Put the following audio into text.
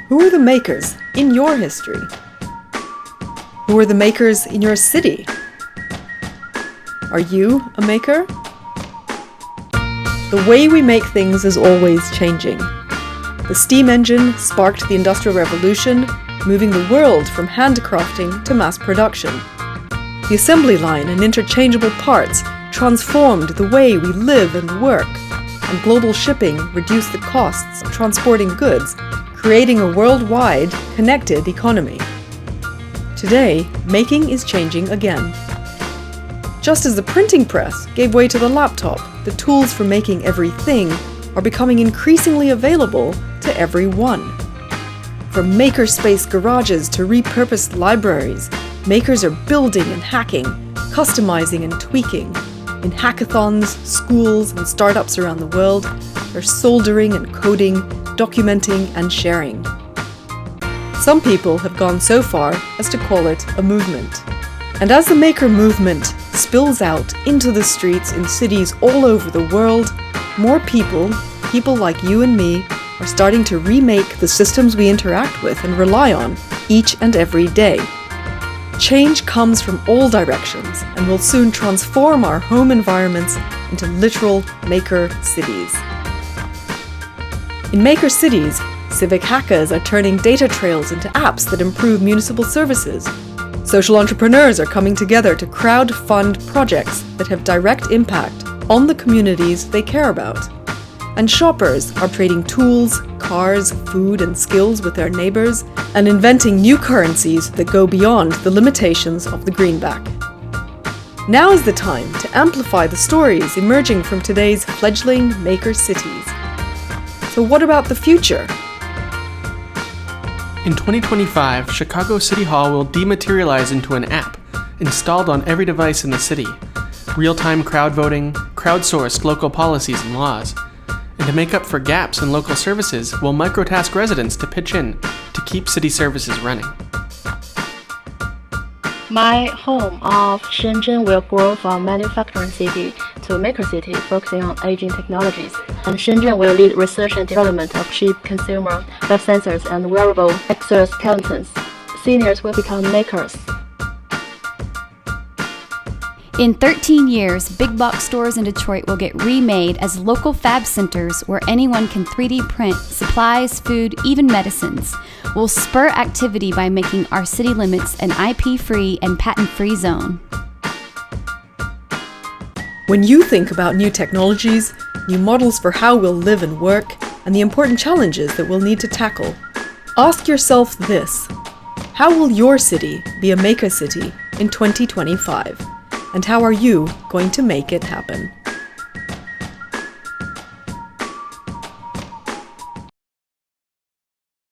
Who are the makers in your history? Who are the makers in your city? Are you a maker? The way we make things is always changing. The steam engine sparked the Industrial Revolution, moving the world from handcrafting to mass production. The assembly line and interchangeable parts transformed the way we live and work, and global shipping reduced the costs of transporting goods, creating a worldwide, connected economy. Today, making is changing again. Just as the printing press gave way to the laptop, the tools for making everything are becoming increasingly available to everyone. From makerspace garages to repurposed libraries, makers are building and hacking, customizing and tweaking. In hackathons, schools, and startups around the world, they're soldering and coding, documenting and sharing. Some people have gone so far as to call it a movement. And as the maker movement spills out into the streets in cities all over the world, more people like you and me, are starting to remake the systems we interact with and rely on each and every day. Change comes from all directions and will soon transform our home environments into literal maker cities. In maker cities, civic hackers are turning data trails into apps that improve municipal services. Social entrepreneurs are coming together to crowd-fund projects that have direct impact on the communities they care about. And shoppers are trading tools, cars, food, and skills with their neighbors and inventing new currencies that go beyond the limitations of the greenback. Now is the time to amplify the stories emerging from today's fledgling maker cities. So what about the future? In 2025, Chicago City Hall will dematerialize into an app installed on every device in the city. Real-time crowd voting, crowdsourced local policies and laws. And to make up for gaps in local services, we'll microtask residents to pitch in to keep city services running. My home of Shenzhen will grow from manufacturing city to maker city, focusing on aging technologies. And Shenzhen will lead research and development of cheap consumer web sensors and wearable exoskeletons. Seniors will become makers. In 13 years, big box stores in Detroit will get remade as local fab centers where anyone can 3D print supplies, food, even medicines. We'll spur activity by making our city limits an IP-free and patent-free zone. When you think about new technologies, new models for how we'll live and work, and the important challenges that we'll need to tackle, ask yourself this: how will your city be a maker city in 2025? And how are you going to make it happen?